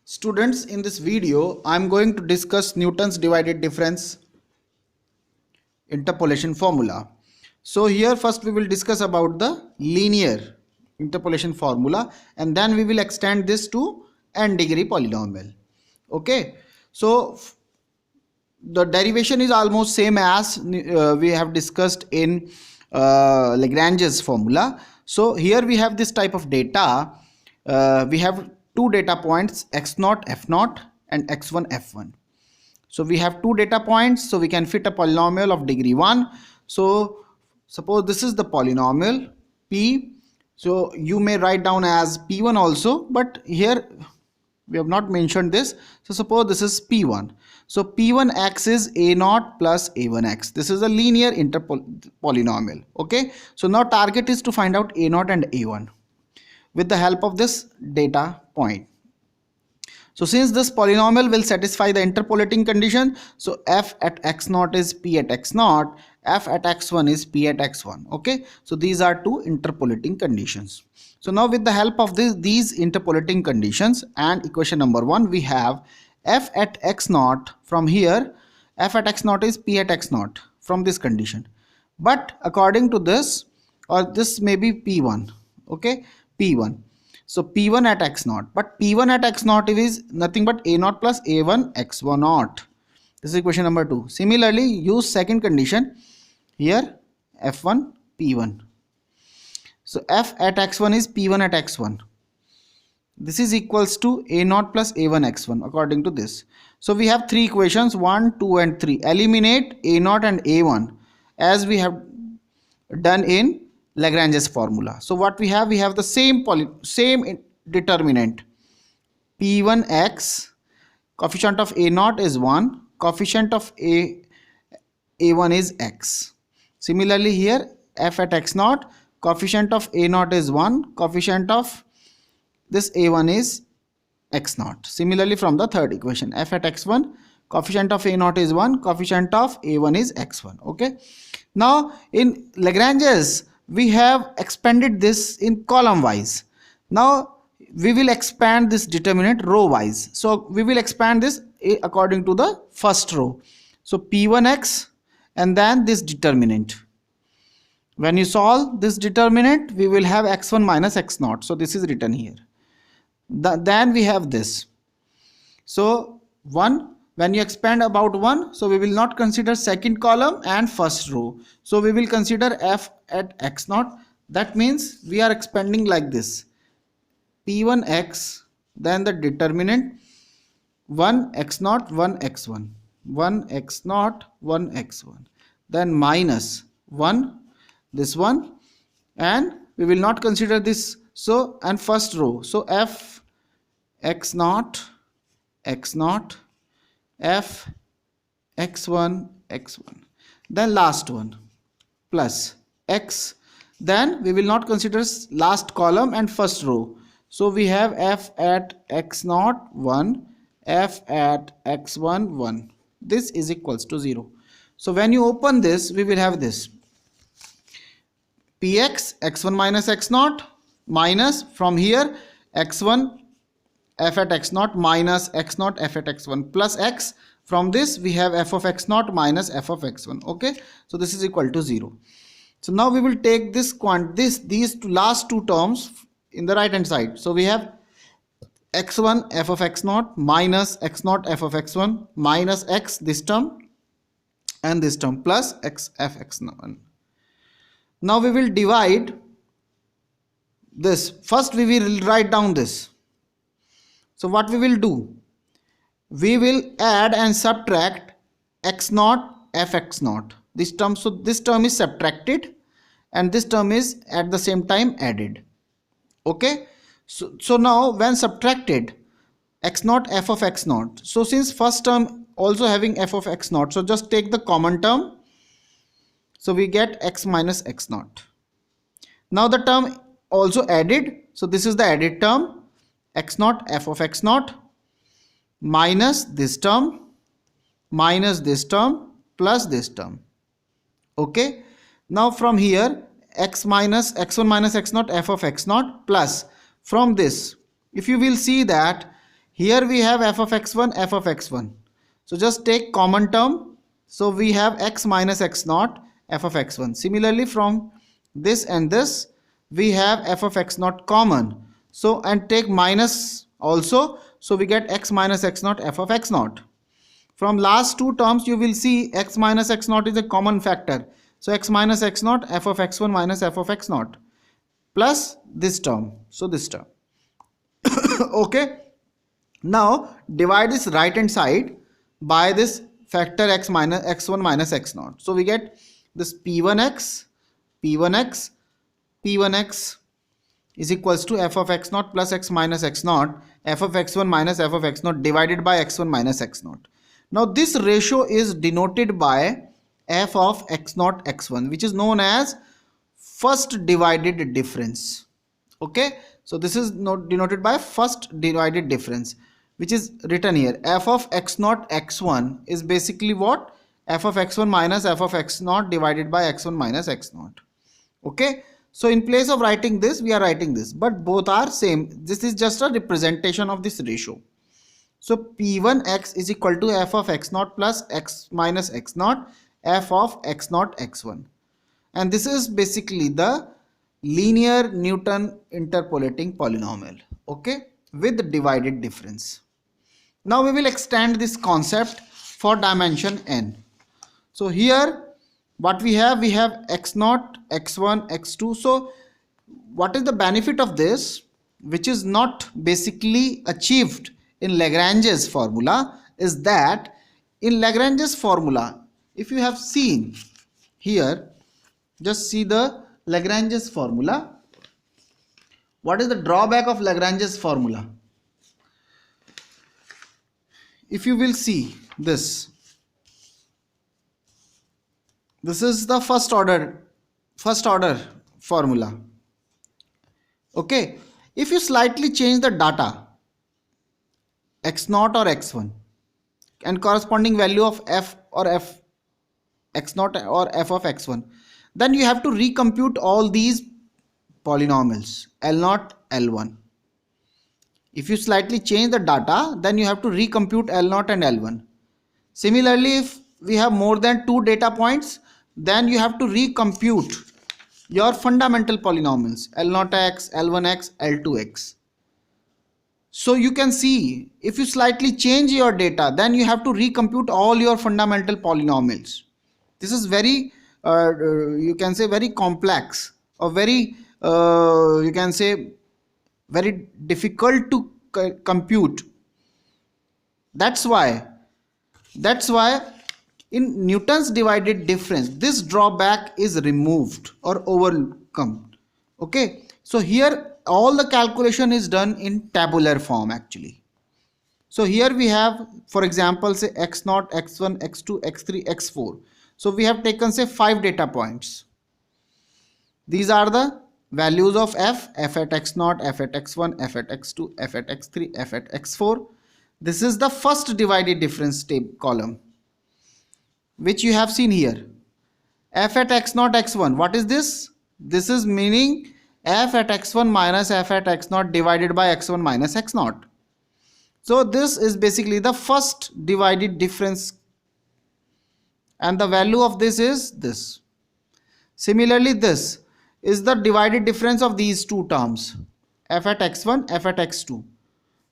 Students, in this video, I am going to discuss Newton's divided difference interpolation formula. So here first we will discuss about the linear interpolation formula, and then we will extend this to n degree polynomial. Okay, so the derivation is almost same as we have discussed in Lagrange's formula. So here we have this type of data. We have two data points, x0 f0 and x1 f1. So we have two data points, so we can fit a polynomial of degree 1. So suppose this is the polynomial p, so you may write down as p1 also, but here we have not mentioned this. So suppose this is p1, so p1x is a0 plus a1x. This is a linear polynomial. Okay, so now target is to find out a0 and a1 with the help of this data point. So since this polynomial will satisfy the interpolating condition, so f at x0 is p at x0, f at x1 is p at x1. Okay, so these are two interpolating conditions. So now with the help of these interpolating conditions and equation number 1, we have f at x0 from here, f at x0 is p at x0 from this condition. But according to this, or this may be p1, okay, p1. So p1 at x0, but p1 at x0 is nothing but a0 plus a1 x1 naught. This is equation number 2. Similarly, use second condition here, f1 p1. So f at x1 is p1 at x1. This is equals to a0 plus a1 x1 according to this. So we have three equations, 1, 2 and 3. Eliminate a0 and a1 as we have done in Lagrange's formula. So what we have the same determinant p1x, coefficient of a0 is 1, coefficient of a1 is x. Similarly here f at x0, coefficient of a0 is 1, coefficient of this a1 is x0. Similarly from the third equation, f at x1, coefficient of a0 is 1, coefficient of a1 is x1. Okay, now in Lagrange's we have expanded this in column wise. Now we will expand this determinant row wise. So we will expand this according to the first row. So p1x and then this determinant. When you solve this determinant, we will have x1 minus x0. So this is written here. Then we have this. So 1, when you expand about 1, so we will not consider second column and first row. So we will consider f at x0. That means we are expanding like this. p1x, then the determinant 1 x0, 1 x1, 1 x0, 1 x1, then minus 1, this one, and we will not consider this. So, and first row, so f x0, x0, f x1, x1, then last one plus x, then we will not consider last column and first row. So we have f at x0 1, f at x1 1. This is equals to 0. So when you open this, we will have this px x1 minus x0 minus from here x1 f at x0 minus x0 f at x1 plus x. From this we have f of x0 minus f of x1. Okay, so this is equal to 0. So now we will take this these last two terms in the right hand side. So we have x1 f of x0 minus x0 f of x1 minus x, this term and this term, plus x f x1. Now we will divide this. First we will write down this. So what we will do, we will add and subtract x0 f x0, this term. So this term is subtracted and this term is at the same time added. Okay, so now when subtracted x0 f of x0, so since first term also having f of x0, so just take the common term, so we get x minus x0. Now the term also added, so this is the added term, x0 f of x0 minus this term plus this term. Okay, now from here x1 minus x0 f of x0 plus from this, if you will see that here we have f of x1, f of x1. So just take common term. So we have x minus x naught, f of x1. Similarly, from this and this, we have f of x naught common. So and take minus also. So we get x minus x naught, f of x naught. From last two terms, you will see x minus x naught is a common factor. So x minus x naught, f of x1 minus f of x naught, plus this term. So this term. Okay. Now divide this right hand side by this factor x minus x1 minus x naught. So we get this p1x, p1x, p1x is equals to f of x naught plus x minus x naught, f of x1 minus f of x naught divided by x1 minus x naught. Now this ratio is denoted by f of x naught x1, which is known as first divided difference. Okay, so this is denoted by first divided difference, which is written here. F of x naught x1 is basically what? F of x1 minus f of x naught divided by x1 minus x naught. Okay, so in place of writing this, we are writing this, but both are same. This is just a representation of this ratio. So p1x is equal to f of x naught plus x minus x naught, f of x naught x1. And this is basically the linear Newton interpolating polynomial, okay, with divided difference. Now we will extend this concept for dimension n. So here what we have x naught, x1, x2. So what is the benefit of this, which is not basically achieved in Lagrange's formula, is that in Lagrange's formula, if you have seen here, just see the Lagrange's formula. What is the drawback of Lagrange's formula? If you will see this is the first order formula. Okay, if you slightly change the data x naught or x1 and corresponding value of f or f x naught or f of x1, then you have to recompute all these polynomials L0, L1. If you slightly change the data, then you have to recompute L0 and L1. Similarly, if we have more than 2 data points, then you have to recompute your fundamental polynomials L0x, L1x, L2x. So you can see, if you slightly change your data, then you have to recompute all your fundamental polynomials. This is very you can say very complex, or very you can say very difficult to compute. That's why in Newton's divided difference, this drawback is removed or overcome. Okay, so here all the calculation is done in tabular form actually. So here we have, for example, say x0, x1, x2, x3, x4. So we have taken say 5 data points. These are the values of f at x0, f at x1, f at x2, f at x3, f at x4. This is the first divided difference column, which you have seen here. F at x0, x1. What is this? This is meaning f at x1 minus f at x0 divided by x1 minus x0. So this is basically the first divided difference, and the value of this is this. Similarly, this is the divided difference of these two terms, f at x1, f at x2,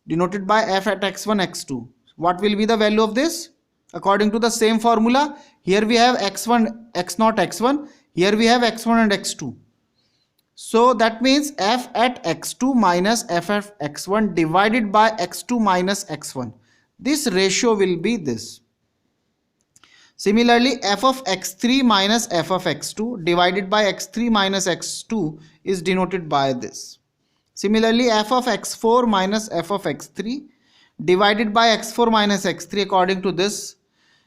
denoted by f at x1, x2. What will be the value of this? According to the same formula, here we have x1, x0, x1, here we have x1 and x2. So that means f at x2 minus f at x1 divided by x2 minus x1. This ratio will be this. Similarly, f of x3 minus f of x2 divided by x3 minus x2 is denoted by this. Similarly, f of x4 minus f of x3 divided by x4 minus x3 according to this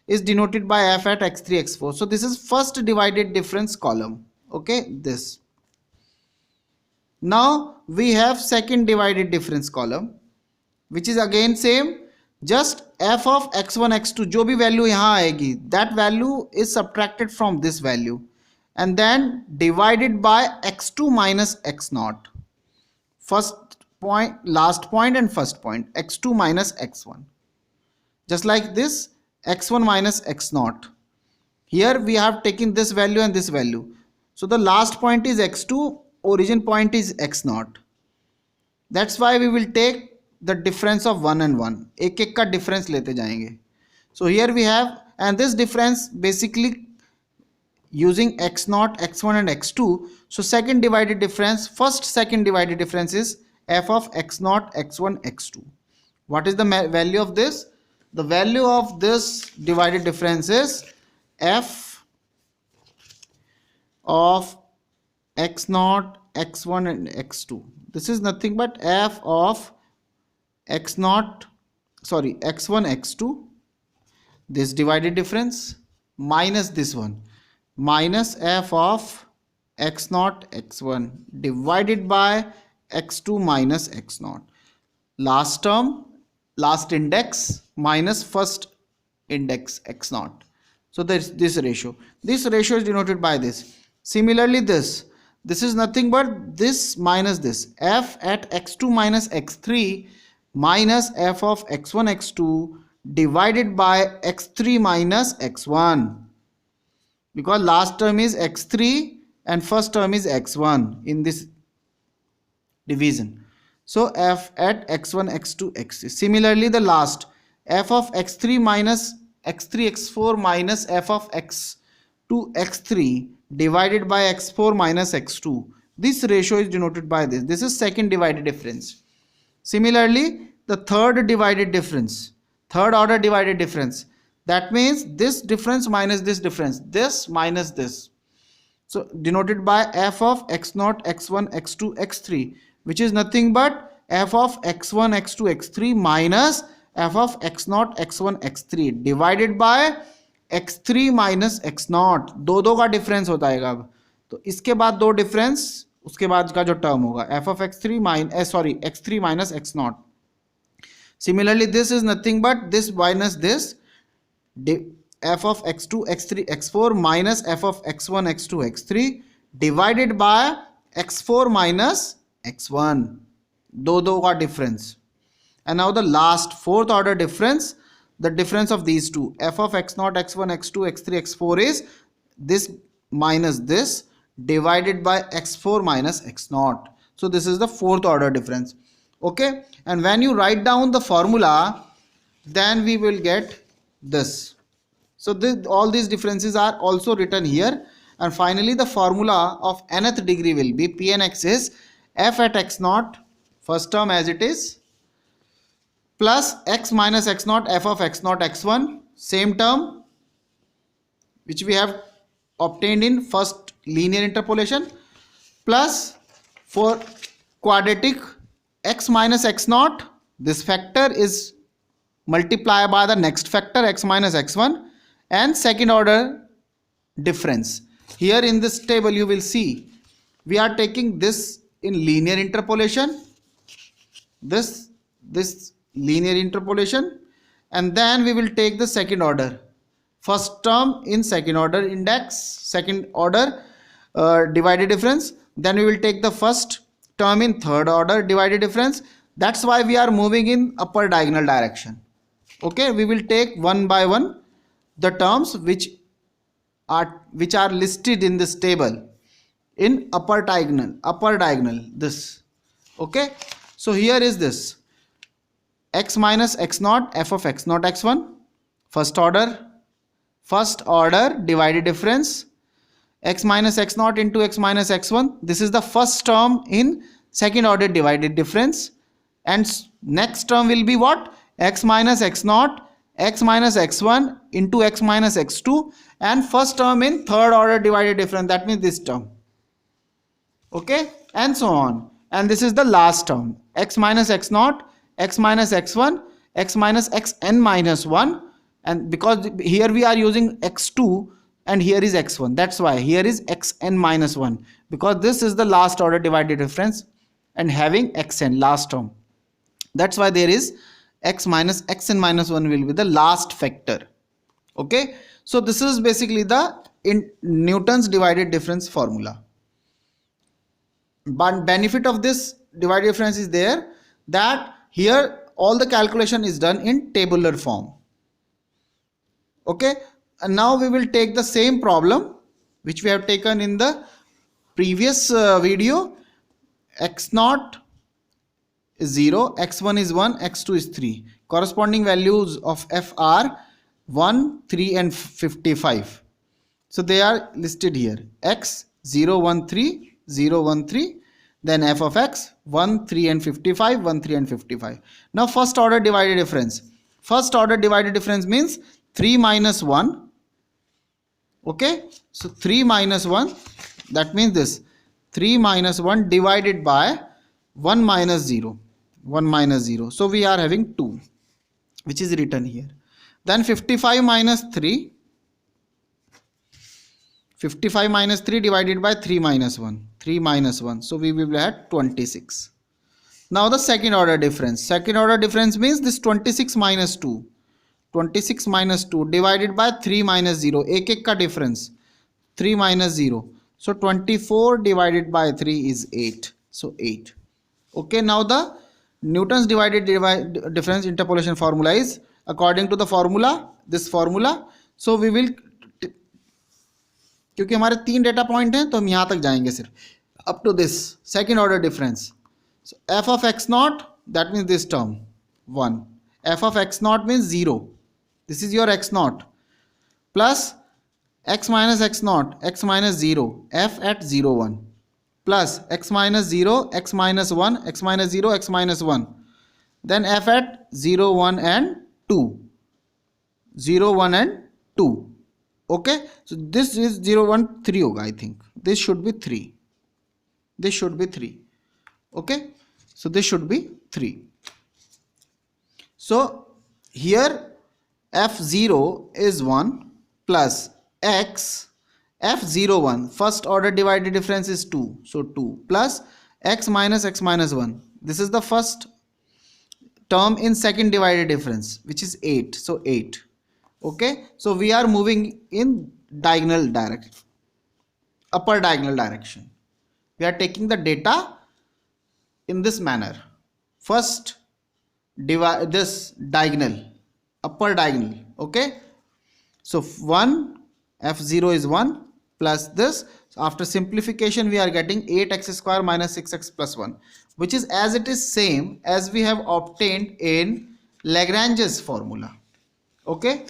is denoted by f at x3, x4. So this is first divided difference column. Okay, this. Now we have second divided difference column, which is again same. Just f of x1, x2, जो भी value यहाँ आएगी, that value is subtracted from this value and then divided by x2 minus x0. First last point and first point, x2 minus x1. Just like this, x1 minus x0. Here we have taken this value and this value. So the last point is x2, origin point is x0. That's why we will take the difference of 1 and 1. एक एक का difference लेते जाएंगे. So here we have, and this difference basically using x0, x1 and x2. So second divided difference, second divided difference is f of x0, x1, x2. What is the value of this? The value of this divided difference is f of x0, x1 and x2. This is nothing but f of x0, sorry, x1, x2, this divided difference minus this one, minus f of x0, x1 divided by x2 minus x0. Last term, last index minus first index x0. So there's this ratio. This ratio is denoted by this. Similarly, this is nothing but this minus this. F at x2 minus x3 minus f of x1, x2 divided by x3 minus x1. Because last term is x3 and first term is x1 in this division. So f at x1, x2, x3. Similarly, the last f of x3 minus x3, x4 minus f of x2, x3 divided by x4 minus x2. This ratio is denoted by this. This is second divided difference. Similarly, the third divided difference, third order divided difference. That means this difference minus this difference, this minus this. So denoted by f of x0, x1, x2, x3, which is nothing but f of x1, x2, x3 minus f of x0, x1, x3 divided by x3 minus x0. दो का difference होता है अब. तो इसके बाद दो difference, उसके बाद का जो टर्म होगा f of x3 minus x3 minus x0. Similarly, this is nothing but this minus this, f of x2, x3, x4 minus f of x1, x2, x3 divided by x4 minus x1. दो का difference. And now the last fourth order difference, the difference of these two, f of x0, x1, x2, x3, x4 is this minus this divided by x4 minus x0. So this is the fourth order difference. Okay, and when you write down the formula, then we will get this. So all these differences are also written here, and finally the formula of nth degree will be Pnx is f at x0, first term as it is, plus x minus x0 f of x0 x1, same term which we have obtained in first linear interpolation, plus for quadratic x minus x0, this factor is multiplied by the next factor x minus x1, and second order difference. Here in this table you will see we are taking this in linear interpolation, this linear interpolation, and then we will take the second order, first term in second order index, second order divided difference, then we will take the first term in third order divided difference. That's why we are moving in upper diagonal direction. Okay, we will take one by one the terms which are listed in this table in upper diagonal this. Okay, so here is this x minus x0 f of x0 x1, first order divided difference, x minus x0 into x minus x1, this is the first term in second order divided difference, and next term will be what, x minus x0 x minus x1 into x minus x2, and first term in third order divided difference, that means this term. Okay, and so on, and this is the last term, x minus x0 x minus x1 x minus xn minus 1, and because here we are using x2 and here is x1, that's why here is xn minus 1, because this is the last order divided difference and having xn last term, that's why there is x minus xn minus 1 will be the last factor. Okay, so this is basically the Newton's divided difference formula. But benefit of this divided difference is there, that here all the calculation is done in tabular form. Okay, and now we will take the same problem which we have taken in the previous video. X0 is 0, x1 is 1, x2 is 3. Corresponding values of f are 1, 3 and 55. So they are listed here. X 0, 1, 3, 0, 1, 3. Then f of x 1, 3 and 55, 1, 3 and 55. Now first order divided difference. First order divided difference means 3 minus 1. Okay, so 3 minus 1, that means this 3 minus 1 divided by 1 minus 0. 1 minus 0. So we are having 2, which is written here. Then 55 minus 3. 55 minus 3 divided by 3 minus 1. 3 minus 1. So we will have 26. Now the second order difference. Second order difference means this 26 minus 2. 26 minus 2 divided by 3 minus 0. एक एक का difference. 3 minus 0. So 24 divided by 3 is 8. So 8. Okay, now the Newton's divided difference interpolation formula is according to the formula, this formula. So we will, क्योंकि हमारे 3 data point हैं तो हम यहाँ तक जाएंगे सिर्फ up to this second order difference. So f of x naught, that means this term 1. F of x naught means 0. This is your x naught plus x minus x naught, x minus 0, f at 0, 1 plus x minus 0, x minus 1, x minus 0, x minus 1. Then f at 0, 1 and 2. 0, 1 and 2. Okay, so this is 0, 1, 3 hoga, I think. This should be 3. This should be 3. Okay, so this should be 3. So here f0 is 1 plus x f01, first order divided difference is 2. So 2 plus x minus 1. This is the first term in second divided difference, which is 8. So 8. Okay, so we are moving in diagonal direction, upper diagonal direction. We are taking the data in this manner. First divide this diagonal, upper diagonal. Okay, so 1 f0 is 1 plus this. So after simplification we are getting 8x square minus 6x plus 1, which is as it is same as we have obtained in Lagrange's formula. Okay,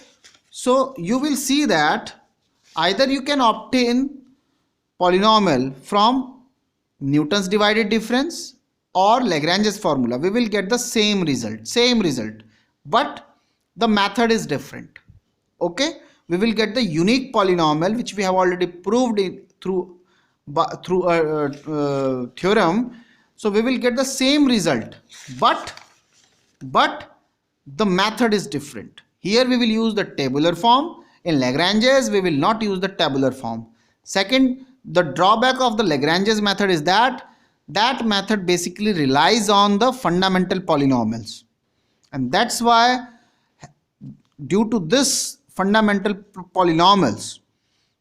so you will see that either you can obtain polynomial from Newton's divided difference or Lagrange's formula. We will get the same result, but the method is different. Okay, we will get the unique polynomial, which we have already proved through a theorem. So we will get the same result, but the method is different. Here we will use the tabular form. In Lagrange's we will not use the tabular form. Second, the drawback of the Lagrange's method is that method basically relies on the fundamental polynomials, and that's why, due to this fundamental polynomials,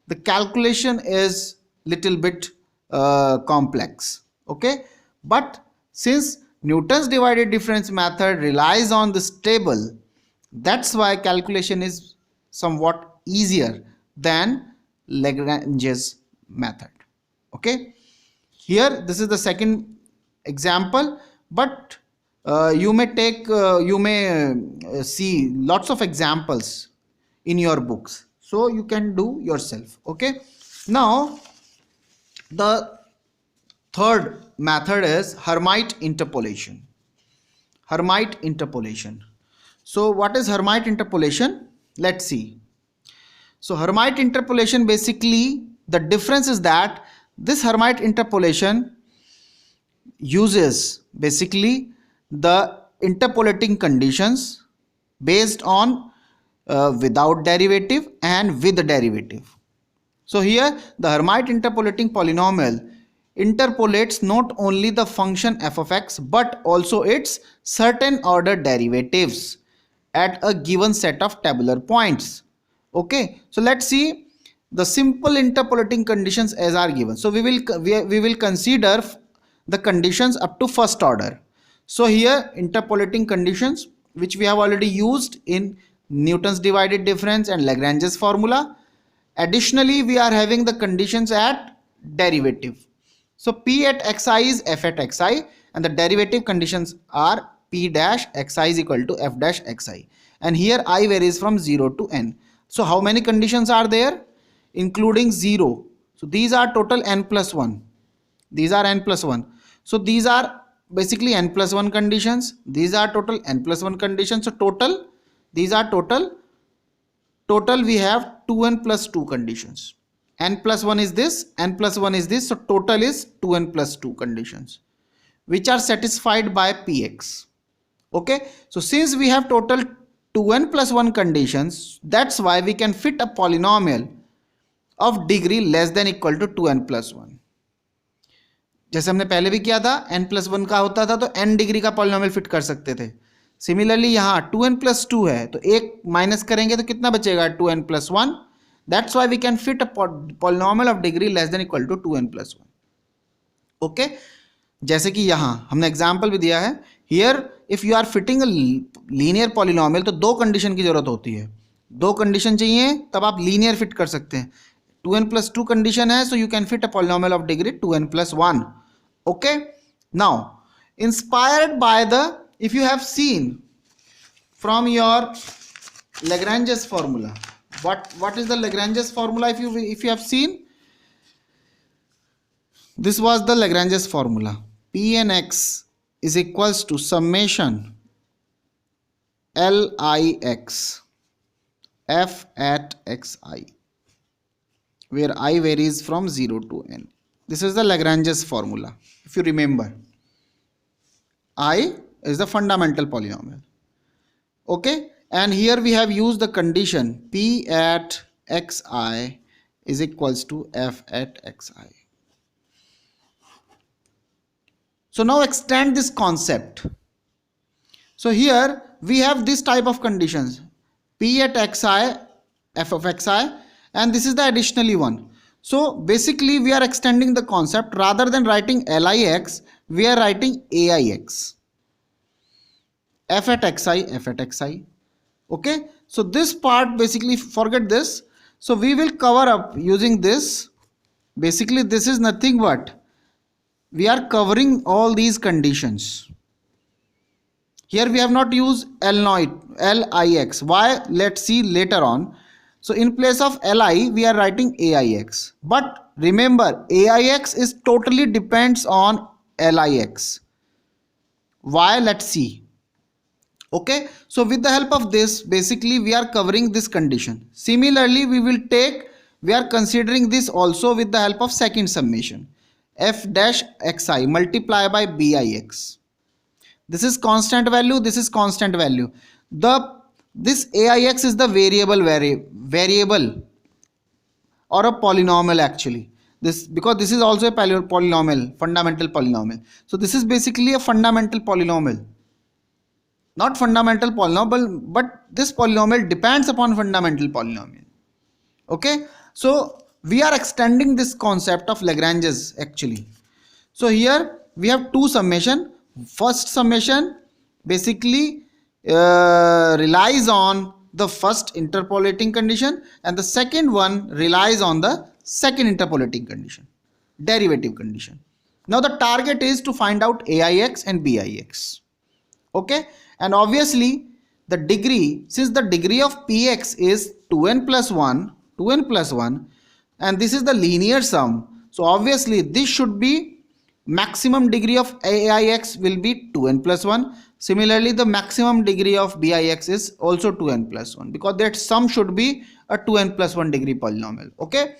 the calculation is little bit complex. Okay, but since Newton's divided difference method relies on this table, that's why calculation is somewhat easier than Lagrange's method. Okay, here this is the second example, but you may see lots of examples in your books, so you can do yourself. Okay, now the third method is Hermite interpolation. Hermite interpolation. So what is Hermite interpolation? Let's see. So Hermite interpolation, basically the difference is that this Hermite interpolation uses basically the interpolating conditions based on without derivative and with derivative. So here the Hermite interpolating polynomial interpolates not only the function f of x but also its certain order derivatives at a given set of tabular points. Okay, so let's see the simple interpolating conditions as are given. So we will consider the conditions up to first order. So here interpolating conditions which we have already used in Newton's divided difference and Lagrange's formula. Additionally, we are having the conditions at derivative. So P at xi is f at xi and the derivative conditions are P dash xi is equal to f dash xi. And here I varies from 0 to n. So how many conditions are there? Including 0. So these are total n plus 1. These are n plus 1. So these are basically n plus 1 conditions. These are total n plus 1 conditions. So total, these are total we have 2n plus 2 conditions. N plus 1 is this, n plus 1 is this. So total is 2n plus 2 conditions which are satisfied by Px. Okay. So since we have total 2n plus 1 conditions, that's why we can fit a polynomial of degree less than equal to 2n plus 1. जैसे हमने पहले भी किया था n plus 1 का होता था तो n डिग्री का पॉलिनोमियल फिट कर सकते थे. सिमिलरली यहाँ 2n plus 2 है तो एक माइनस करेंगे तो कितना बचेगा 2n plus 1. That's why we can fit a polynomial of degree less than equal to 2n plus 1. Okay, जैसे कि यहाँ हमने एग्जाम्पल भी दिया है. Here if you are fitting a linear polynomial तो दो कंडीशन की जरूरत होती है. दो कंडीशन चाहिए तब आप लीनियर फिट कर सकते हैं. 2n plus 2 condition है, so you can fit a polynomial of degree 2n plus 1. Okay, now inspired by the, if you have seen from your Lagrange's formula, what is the Lagrange's formula? If you have seen, this was the Lagrange's formula. Pnx is equals to summation Lix f at xi, where I varies from 0 to n. This is the Lagrange's formula. If you remember, I is the fundamental polynomial. Okay, and here we have used the condition P at xi is equals to f at xi. So now extend this concept. So here we have this type of conditions, P at xi, f of xi, and this is the additionally one. So basically we are extending the concept. Rather than writing Lix, we are writing Aix. F at xi, f at xi. Okay, so this part basically forget this. So we will cover up using this. Basically this is nothing but we are covering all these conditions. Here we have not used Lix. Why? Let's see later on. So in place of Li, we are writing Aix. But remember, Aix is totally depends on Lix. Why? Let's see. Okay. So with the help of this, basically we are covering this condition. Similarly, we are considering this also with the help of second summation. F dash xi multiply by Bix. This is constant value. This is constant value. This Aix is the variable or a polynomial actually. This because this is also a polynomial, fundamental polynomial. So this is basically a fundamental polynomial. Not fundamental polynomial, but this polynomial depends upon fundamental polynomial. Okay, so we are extending this concept of Lagrange's actually. So here we have two summation. First summation basically relies on the first interpolating condition and the second one relies on the second interpolating condition, derivative condition. Now the target is to find out Aix and Bix. Okay, and obviously the degree, since the degree of Px is 2n plus 1 and this is the linear sum, so obviously this should be maximum degree of Aix will be 2n plus 1. Similarly, the maximum degree of Bix is also 2n plus 1 because that sum should be a 2n plus 1 degree polynomial. Okay.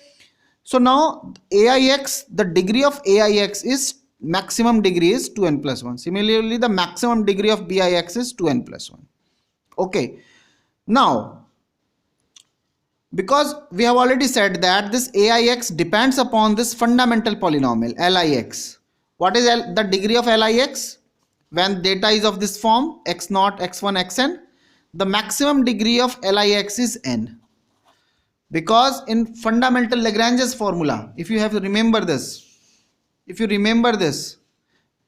So now Aix, the degree of Aix is maximum degree is 2n plus 1. Similarly, the maximum degree of Bix is 2n plus 1. Okay. Now, because we have already said that this Aix depends upon this fundamental polynomial Lix. What is the degree of Lix? When data is of this form x0, x1, xn, the maximum degree of Lix is n. Because in fundamental Lagrange's formula, if you remember this,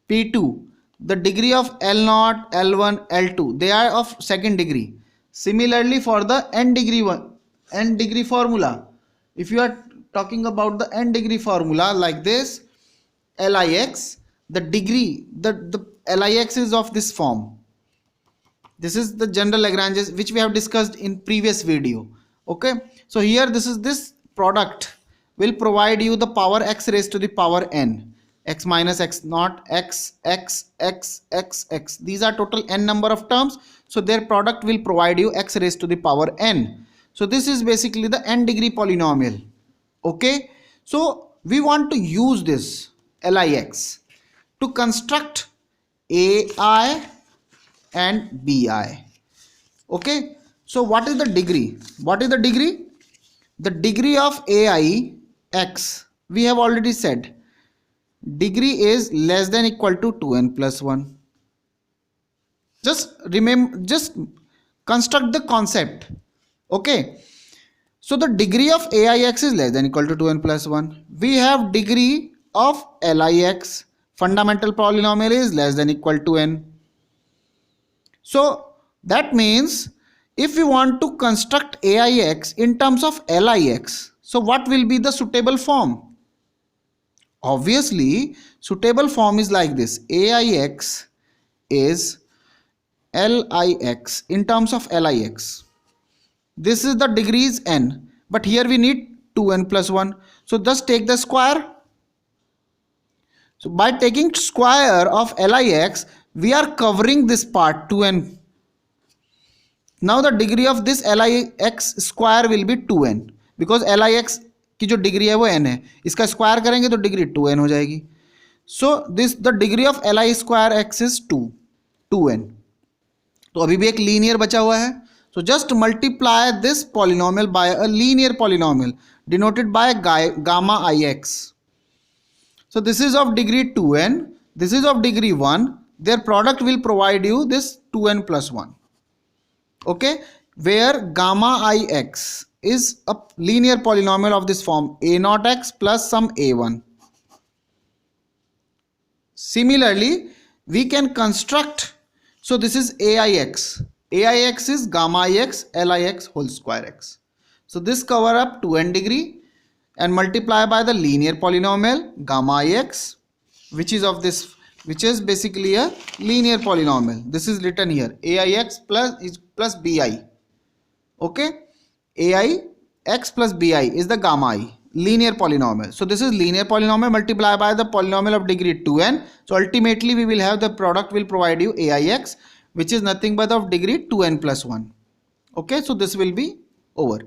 P2, the degree of L0, L1, L2, they are of second degree. Similarly for the n degree formula, if you are talking about the n degree formula like this, Lix, the degree, the Lix is of this form. This is the general Lagrange's which we have discussed in previous video. Okay, so here this product will provide you the power x raised to the power n, x minus x naught, x, these are total n number of terms, so their product will provide you x raised to the power n. So this is basically the n degree polynomial. Okay, so we want to use this Lix to construct AI and Bi. Okay, so what is the degree? The degree of AI x, we have already said degree is less than equal to 2n plus 1. Just construct the concept. Okay, so the degree of AIX is less than equal to 2n plus 1. We have degree of LIX, fundamental polynomial, is less than equal to n. So that means if we want to construct AIX in terms of LIX, so what will be the suitable form? Obviously, suitable form is like this. AIX is LIX in terms of LIX. This is the degrees n, but here we need 2n plus 1. So just take the square. So by taking square of LIX, we are covering this part 2n. Now the degree of this LIX square will be 2n, because LIX की जो degree है वो n है, इसका square करेंगे तो degree 2n हो जाएगी. So this the degree of LI square x is 2n. तो अभी भी एक लीनियर बचा हुआ है. So just multiply this polynomial by a linear polynomial denoted by gamma ix. So this is of degree 2n, this is of degree 1. Their product will provide you this 2n plus 1. Okay, where gamma ix is a linear polynomial of this form a naught x plus some a1. Similarly, we can construct, so this is AIX. AIX is gamma ix LIX whole square x. So this cover up 2n degree and multiply by the linear polynomial gamma ix, which is of this, which is basically a linear polynomial. This is written here AIX plus BI. Okay, AIX plus BI is the gamma I, linear polynomial. So this is linear polynomial multiplied by the polynomial of degree 2n. So ultimately we will have the product will provide you AIX, which is nothing but of degree 2n plus 1. Okay, so this will be over.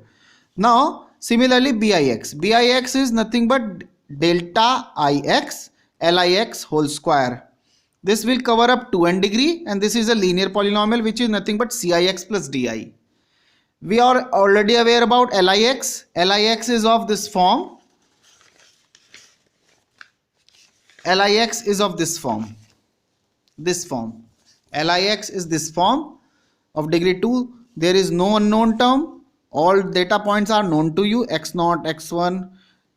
Now similarly BIX. BIX is nothing but delta IX LIX whole square. This will cover up 2n degree, and this is a linear polynomial which is nothing but CIX plus DI. We are already aware about LIX. LIX is of this form. LIX is of this form. This form. LIX is this form of degree 2. There is no unknown term. All data points are known to you, x0, x1,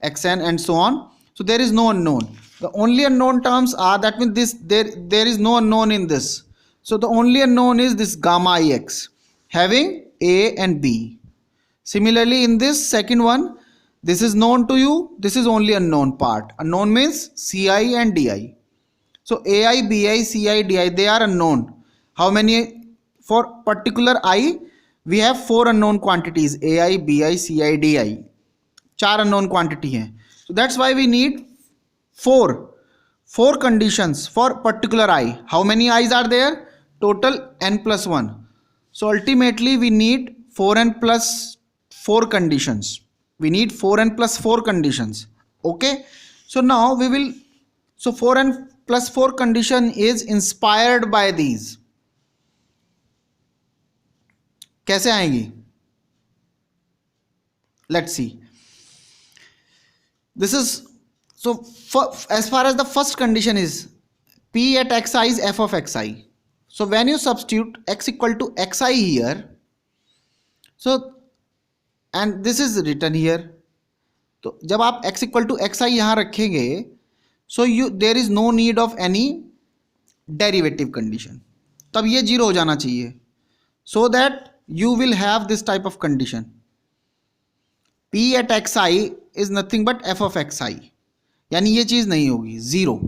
xn and so on. So there is no unknown. The only unknown terms are, that means this there is no unknown in this. So the only unknown is this gamma ix having a and b. Similarly in this second one, this is known to you, this is only unknown part. Unknown means ci and di. So ai, bi, ci, di, they are unknown. How many? For particular I, we have 4 unknown quantities ai, bi, ci, di. 4 unknown quantity हैं. So that's why we need 4 conditions for particular I. How many I's are there? Total n plus 1. So ultimately we need 4n plus 4 conditions. We need 4n plus 4 conditions. Okay. So now we will, so 4n plus 4 condition is inspired by these. कैसे आएंगी? Let's see. This is, so as far as the first condition is, p at xi is f of xi. So when you substitute x equal to xi here, so and this is written here, तो जब आप x equal to xi यहाँ रखेंगे, so there is no need of any derivative condition, तब ये zero हो जाना चाहिए, so that you will have this type of condition, p at x i is nothing but f of x i, यानी ये चीज नहीं होगी, zero,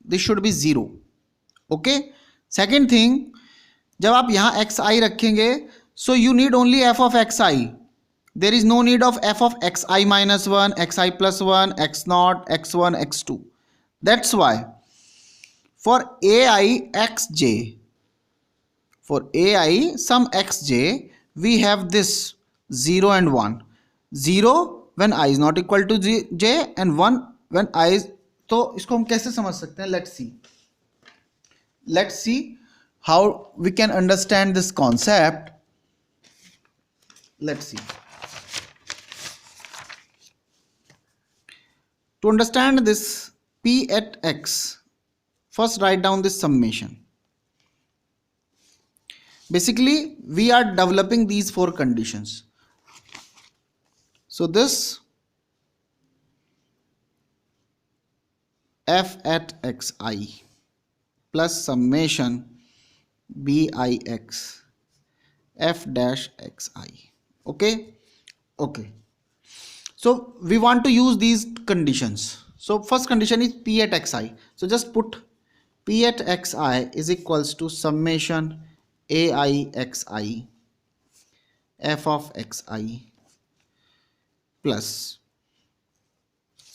this should be zero. Okay, second thing, जब आप यहां एक्स आई रखेंगे, so you need only f of x i, there is no need of f of x i minus one, x i plus one, x naught, x one, x two. That's why for ai xj, for ai some xj, we have this 0 and 1, 0 when I is not equal to j and 1 when I is, तो इसको हम कैसे समझ सकते हैं, let's see how we can understand this concept. Let's see, to understand this p at x, first write down this summation. Basically we are developing these four conditions, so this f at xi plus summation bix f dash xi. Okay, so we want to use these conditions. So first condition is p at xi, so just put p at xi is equals to summation ai xi f of xi plus,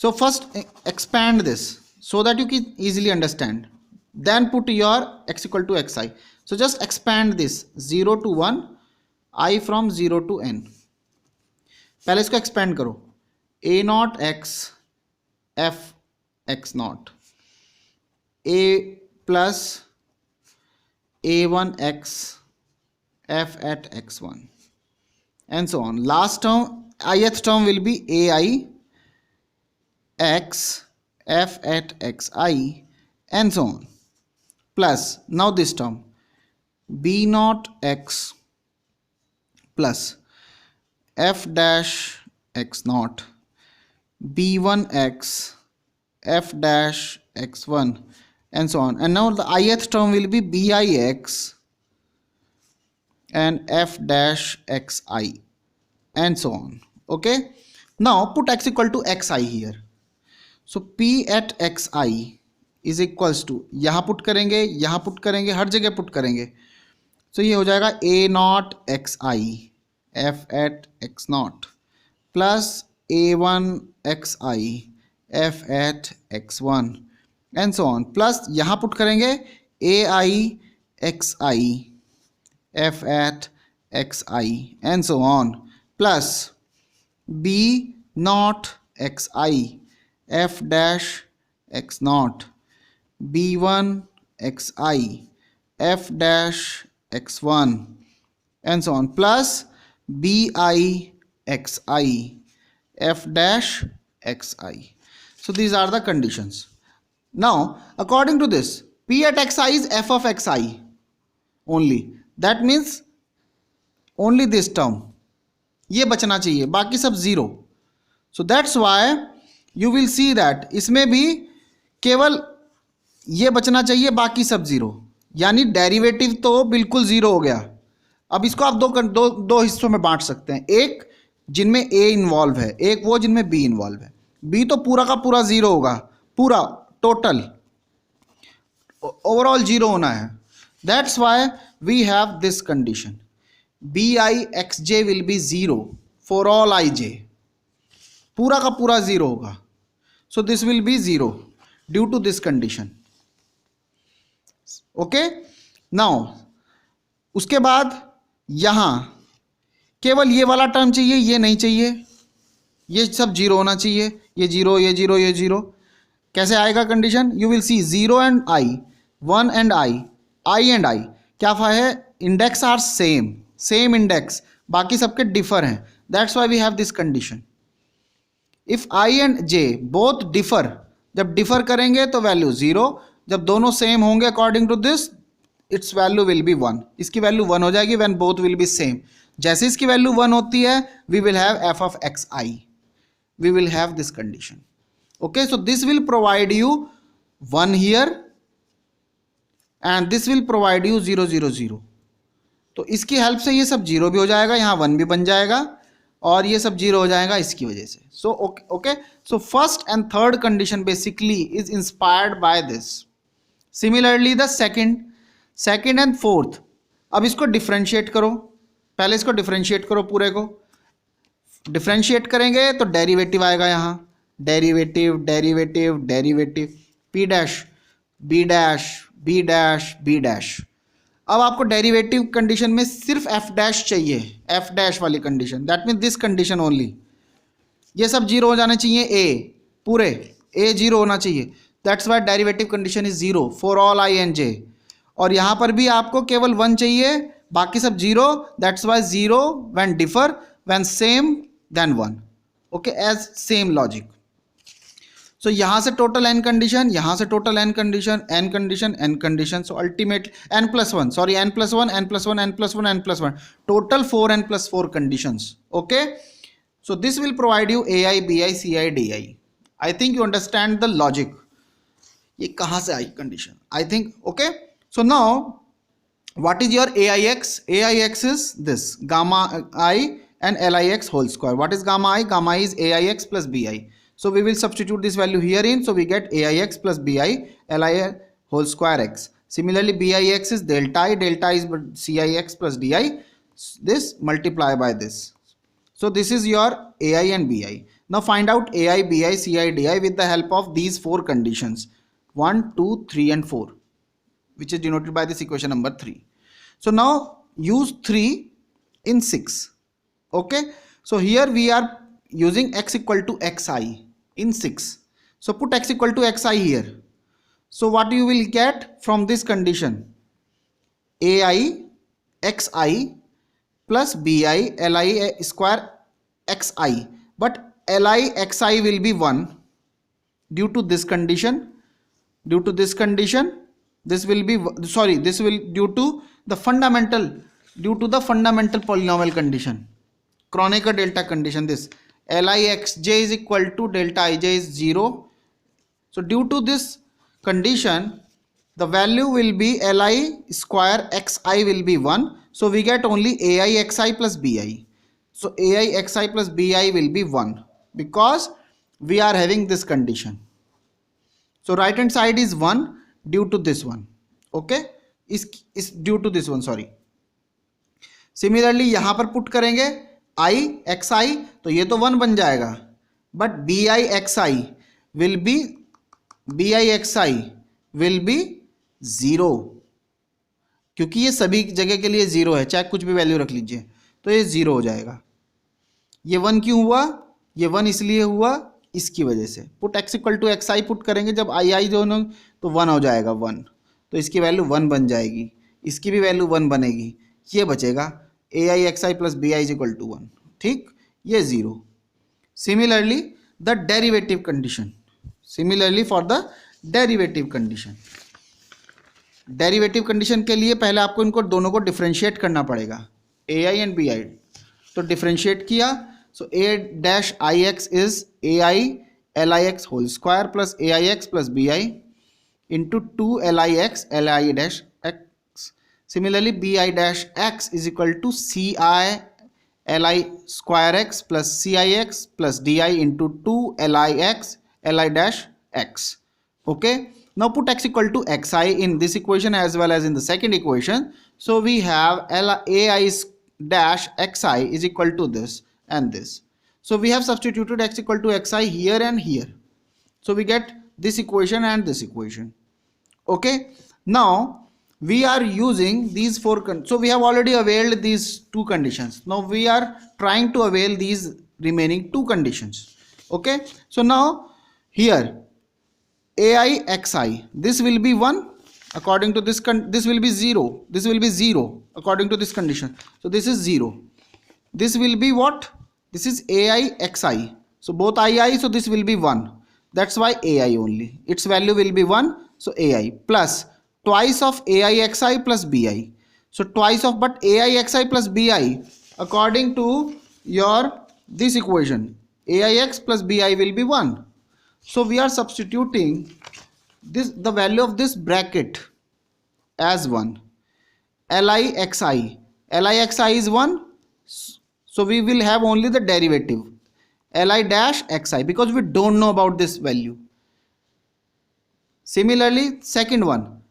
so first expand this so that you can easily understand, then put your x equal to xi, so just expand this 0 to 1, I from 0 to n, पहले इसको expand करो, a naught x f x naught a plus a1x f at x1 and so on. Last term, ith term will be ai x f at xi and so on, plus now this term b naught x plus f dash x naught b1x f dash x1 and so on, and now the ith term will be bix and f dash xi and so on. Okay, now put x equal to xi here, so p at xi is equals to, यहाँ put करेंगे, यहाँ put करेंगे, हर जगह put करेंगे, so ये हो जाएगा a naught xi f at x naught plus a1 xi f at x1 and so on, plus यहाँ पुट करेंगे ai xi f at xi and so on, plus b naught xi f dash x naught b1 xi f dash x1 and so on, plus bi xi f dash xi. So these are the conditions. Now according to this, p at xi is f of xi only, that means only this term, ये बचना चाहिए, बाकी सब zero. So that's why you will see that इसमें भी केवल ये बचना चाहिए, बाकी सब जीरो, यानी डेरिवेटिव तो बिल्कुल जीरो हो गया. अब इसको आप दो हिस्सों में बांट सकते हैं, एक जिनमें a इन्वॉल्व है, एक वो जिनमें b इन्वॉल्व है. b तो पूरा का पूरा जीरो होगा, पूरा टोटल ओवरऑल जीरो होना है. That's why we have this condition, bixj will be zero for all ij, पूरा का पूरा जीरो होगा, so this will be zero due to this condition. Okay, now उसके बाद यहां केवल ये वाला टर्म चाहिए, ये नहीं चाहिए, ये सब जीरो होना चाहिए, ये जीरो, ये जीरो, ये जीरो. कैसे आएगा condition, you will see 0 and i, 1 and i and i क्या है, इंडेक्स आर सेम इंडेक्स, बाकी सबके डिफर हैं. That's why we have this condition. If i and j both differ, जब डिफर करेंगे तो वैल्यू जीरो, जब दोनों सेम होंगे according to this, its value will be 1, इसकी वैल्यू 1 हो जाएगी when both will be same. जैसे इसकी वैल्यू 1 होती है, we will have f of xi, we will have this condition. Okay, so this will provide you 1 here and this will provide you 0 0 0. तो इसकी help से ये सब जीरो भी हो जाएगा, यहाँ 1 भी बन जाएगा और ये सब जीरो हो जाएगा इसकी वजह से. So okay, so first and third condition basically is inspired by this. Similarly the second and fourth. अब इसको डिफ्रेंशिएट करो, पहले इसको डिफ्रेंशिएट करो, पूरे को डिफ्रेंशिएट करेंगे तो डेरिवेटिव आएगा यहाँ, derivative derivative derivative P dash B dash B dash B dash. अब आपको डेरिवेटिव कंडीशन में सिर्फ एफ डैश चाहिए, एफ डैश वाली condition, that mean this condition only. ये सब जीरो हो जाने चाहिए, ए पूरे ए जीरो होना चाहिए. That's why derivative condition is zero for all i and j. और यहाँ पर भी आपको केवल 1 चाहिए, बाकी सब zero. That's why zero when differ, when same then 1. Okay, as same logic. So यहाँ से टोटल एन कंडीशन, यहाँ से total n condition, n condition, n condition. So ultimate n plus one, sorry n plus one, n plus one, n plus one, n plus one, total 4n plus 4 conditions. Okay, so this will provide you a i b i c i d I. I think you understand the logic. ये कहाँ से आई condition, I think. Okay, so now what is your AIX? AIX is this gamma I and LIX whole square. What is gamma I? Gamma I is AIX plus BI. So we will substitute this value here in. So we get AIX plus BI LI whole square X. Similarly BIX is delta I. Delta I is CIX plus DI. This multiply by this. So this is your AI and BI. Now find out AI, BI, CI, DI with the help of these 4 conditions. 1, 2, 3 and 4. Which is denoted by this equation number 3. So now use 3 in 6. Okay, so here we are using x equal to xi in 6. So put x equal to xi here. So what you will get from this condition? ai xi plus bi li square xi. But li xi will be 1 due to this condition. Due to this condition, this will be, sorry, this will due to the fundamental polynomial condition, Kronecker delta condition. This lixj is equal to delta ij is 0. So due to this condition, the value will be li square xi will be 1. So we get only ai xi plus bi. So ai xi plus bi will be 1 because we are having this condition. So right hand side is 1 due to this one. Okay, is due to this one, sorry. Similarly यहाँ पर put करेंगे i xi, तो ये तो 1 बन जाएगा. But bi xi will be 0, क्योंकि ये सभी जगह के लिए 0 है, चाहे कुछ भी वैल्यू रख लीजिए, तो ये 0 हो जाएगा. ये 1 क्यों हुआ? ये 1 इसलिए हुआ इसकी वजह से. Put x equal to x i put करेंगे जब आई दोनों, तो 1 हो जाएगा 1, तो इसकी वैल्यू 1 बन जाएगी, इसकी भी वैल्यू 1 बनेगी, ये बचेगा a i x i plus b i is equal to 1. ठीक, ये 0. Similarly the derivative condition, similarly for the derivative condition. Derivative condition के लिए पहले आपको इनको दोनों को डिफ्रेंशिएट करना पड़ेगा, ए आई एंड बी आई. तो डिफ्रेंशिएट किया, so a dash ix is ai lix whole square plus aix plus bi into 2 lix li dash x. Similarly bi dash x is equal to ci li square x plus cix plus di into 2 lix li dash x. Okay, now put x equal to xi in this equation as well as in the second equation. So we have ai dash xi is equal to this and this. So we have substituted x equal to xi here and here. So we get this equation and this equation. Okay, now we are using these 4 so we have already availed these 2 conditions. Now we are trying to avail these remaining 2 conditions. Okay, so now here ai xi, this will be 1 according to this this will be 0, this will be 0 according to this condition. So this is 0, this will be what? This is ai xi, so both I, so this will be 1, that's why ai only, its value will be 1. So ai plus twice of ai xi plus bi, so twice of, but ai xi plus bi according to your this equation, aix plus bi will be 1. So we are substituting this, the value of this bracket as 1. Lixi is 1, so we will have only the derivative li dash xi because we don't know about this value. Similarly, second one,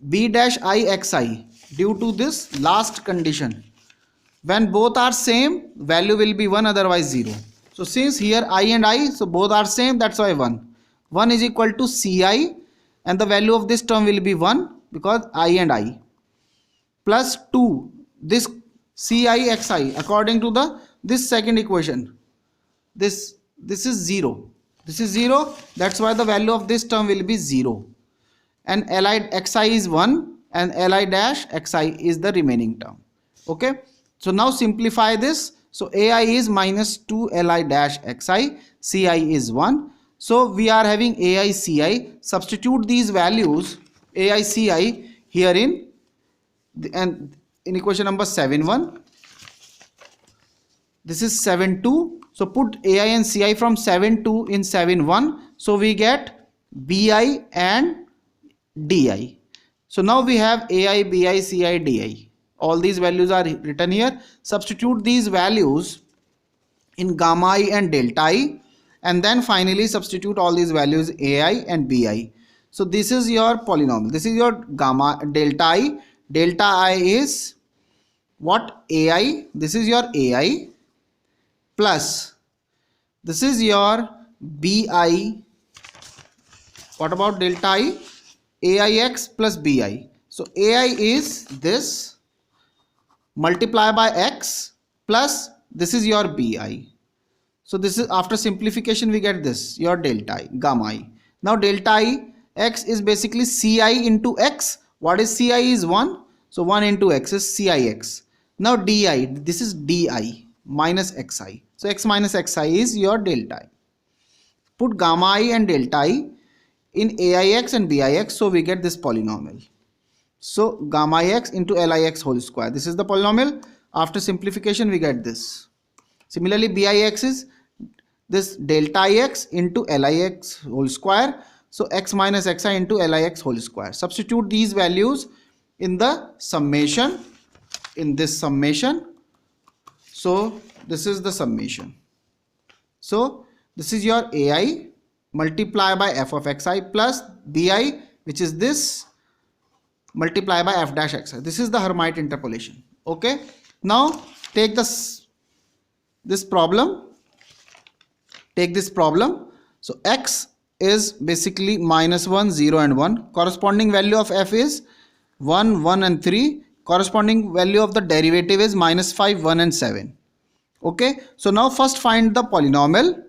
b dash I xi, due to this last condition, when both are same, value will be 1, otherwise 0. So since here I and I, so both are same, that's why 1. 1 is equal to ci, and the value of this term will be 1 because I and I, plus 2, this ci xi according to this second equation, this is 0, this is 0, that's why the value of this term will be 0, and li xi is 1 and li dash xi is the remaining term. Okay, so now simplify this. So ai is minus 2 li dash xi, ci is 1. So we are having ai ci, substitute these values ai ci here in equation number 7.1. This is 7.2. So put ai and ci from 7.2 in 7.1. So we get bi and di. So now we have ai, bi, ci, di. All these values are written here. Substitute these values in gamma I and delta I, and then finally substitute all these values ai and bi. So this is your polynomial. This is your gamma delta I. Delta I is what? ai. This is your ai plus this is your bi. What about delta I? aix plus bi. So ai is this, multiply by x, plus this is your bi. So this is, after simplification we get this, your delta I, gamma I. Now delta I x is basically ci into x. What is ci is 1, so 1 into x is cix. Now di, this is di minus xi. So x minus xi is your delta I. Put gamma I and delta I in aix and bix, so we get this polynomial. So gamma x into lix whole square, this is the polynomial. After simplification we get this. Similarly bix is this delta ix into lix whole square, so x minus xi into lix whole square. Substitute these values in the summation, in this summation. So this is the summation. So this is your ai, multiply by f of xi, plus bi, which is this, multiply by f dash xi. This is the Hermite interpolation. Okay, now take this problem. Take this problem. So x is basically minus 1, 0 and 1. Corresponding value of f is 1, 1 and 3. Corresponding value of the derivative is minus 5, 1 and 7. Okay, so now first find the polynomial,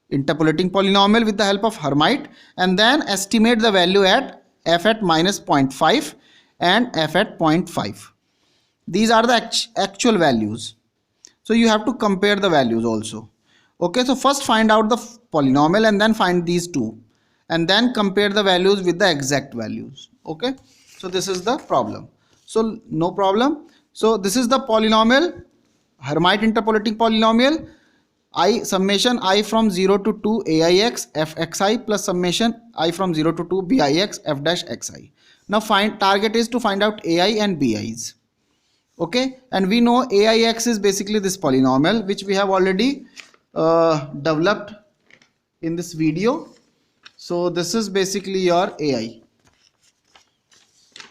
interpolating polynomial with the help of Hermite, and then estimate the value at f at minus 0.5 and f at 0.5. These are the actual values. So you have to compare the values also. Okay, so first find out the polynomial and then find these two, and then compare the values with the exact values. Okay, so this is the problem. So no problem. So this is the polynomial, Hermite interpolating polynomial, I summation I from 0 to 2 aix fxi plus summation I from 0 to 2 bix f dash xi. Now target is to find out ai and bi's. Okay, and we know aix is basically this polynomial which we have already developed in this video. So this is basically your ai.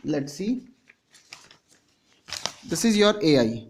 Let's see, this is your ai,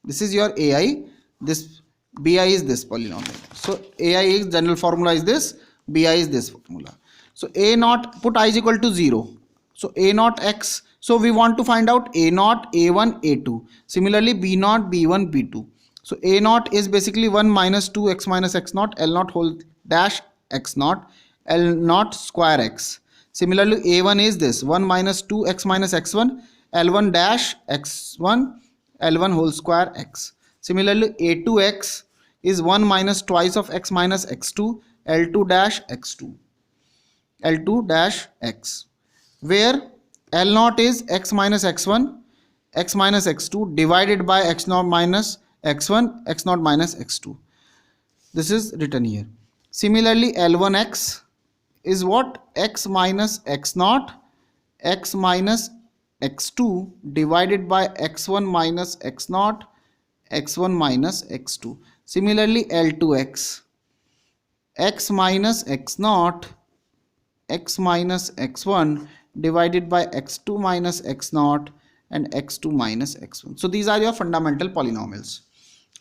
this is your ai, this bi is this polynomial. So ai is general formula is this, bi is this formula. So a naught, put I is equal to 0, so a naught x, so we want to find out a naught, a1, a2. Similarly b naught, b1, b2. So a naught is basically 1 minus 2 x minus x naught, l naught whole dash x naught, l naught square x. Similarly a1 is this 1 minus 2 x minus x1, l1 dash x1, l1 whole square x. Similarly a2x is 1 minus twice of x minus x2, l2 dash x2, l2 dash x, where l naught is x minus x1, x minus x2 divided by x naught minus x1, x naught minus x2. This is written here. Similarly L1x is what? X minus x naught x minus x2 divided by x1 minus x0, x1 minus x2. Similarly, L2x, x minus x0, x minus x1 divided by x2 minus x0 and x2 minus x1. So these are your fundamental polynomials.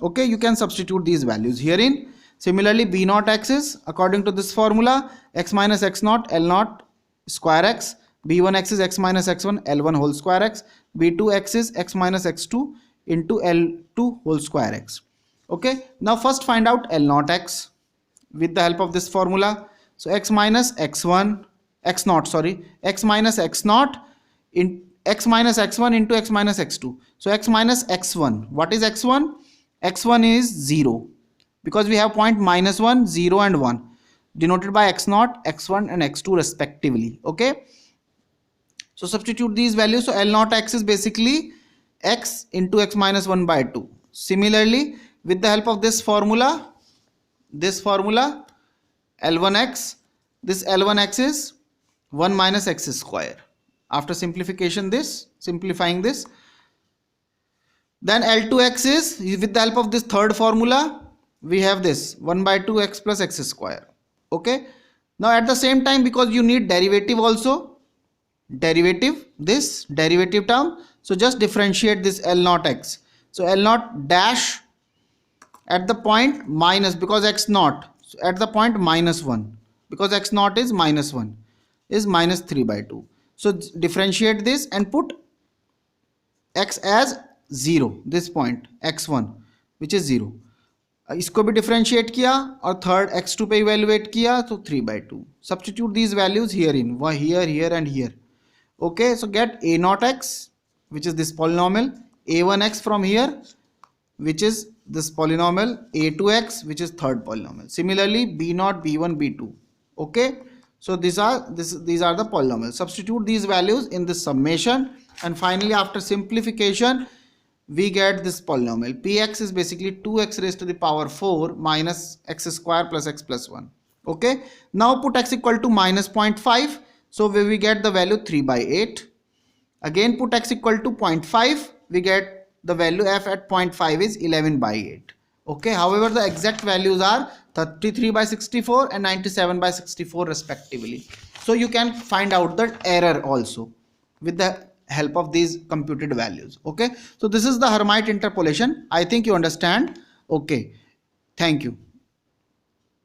Okay, you can substitute these values herein. Similarly, b0x is, according to this formula, x minus x0 L0 square x, b1x is x minus x1 L1 whole square x, b2x is x minus x2 into L2 whole square x. Okay, now first find out L0 x with the help of this formula. So x minus x1 x0, sorry, x minus x0 in x minus x1 into x minus x2. So x minus x1, what is x1? x1 is 0, because we have point minus 1, 0 and 1 denoted by x0, x1 and x2 respectively. Okay, so substitute these values. So L0 x is basically x into x minus 1 by 2. Similarly, with the help of this formula L1x, this L1x is 1 minus x square. After simplifying this, then L2x is, with the help of this third formula, we have this 1 by 2 x plus x square. Okay, now at the same time, because you need derivative also, this derivative term, so just differentiate this L0 x. So L0 dash at the point minus, because x0, so at the point minus 1, because x0 is minus 1, is minus 3 by 2. So differentiate this and put x as 0, this point x1 which is 0, इसको भी differentiate किया और third x2 पे evaluate किया, तो 3 by 2. Substitute these values herein, here and here. Okay, so get a0 x, which is this polynomial, a1x from here, which is this polynomial, a2x, which is third polynomial. Similarly, b0, b1, b2. Okay, so these are the polynomials. Substitute these values in this summation, and finally after simplification we get this polynomial. Px is basically 2x raised to the power 4 minus x square plus x plus 1. Okay, now put x equal to minus 0.5, so we get the value 3 by 8. Again put x equal to 0.5, we get the value f at 0.5 is 11 by 8. Okay, however the exact values are 33 by 64 and 97 by 64 respectively. So you can find out the error also with the help of these computed values. Okay, so this is the Hermite interpolation. I think you understand. Okay, thank you.